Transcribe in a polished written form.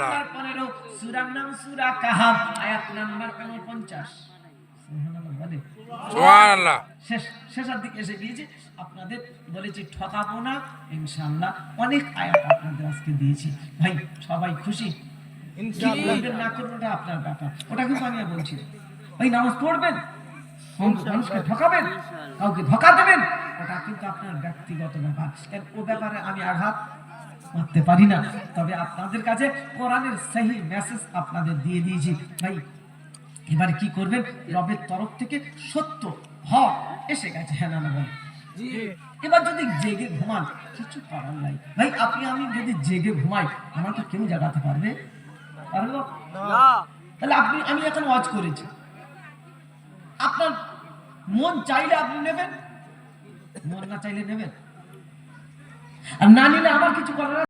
number 15 সূরার নাম সূরা কাহাফ আয়াত নাম্বার 49 সুবহানাল্লাহ বলে সুবহানাল্লাহ শেষের দিকে এসে গিয়েছে আপনাদের বলেছি ঠকাবো না ইনশাআল্লাহ অনেক আয়াত আপনাদের আজকে দিয়েছি ভাই সবাই খুশি ইনশাআল্লাহ না করুন ওটা আপনার ব্যাপার ওটা কিন্তু আমি বলছি ভাই নামাজ পড়বেন মানুষকে ঠকাবেন কাউকে ধোঁকা দেবেন ওটা কিন্তু আপনার ব্যক্তিগত ব্যাপার ও ব্যাপারে আমি আঘাত করতে পারি না তবে আপনাদের কাছে কোরআনের সহি মেসেজ আপনাদের দিয়ে দিয়েছি ভাই এবার কি করবেন রবের তরফ থেকে সত্য হক এসে গেছে হ্যাঁ না বলেন এবার যদি জেগে ঘুমান কিছু করার নাই ভাই আপনি আমি যদি জেগে ঘুমাই আমাকে কেউ জাগাতে পারবে পারবো না তাহলে আমি এখন ওয়াজ করেছি আপনার মন চাইলে আপনি নেবেন মন না চাইলে নেবেন আর না নিলে আমার কিছু করার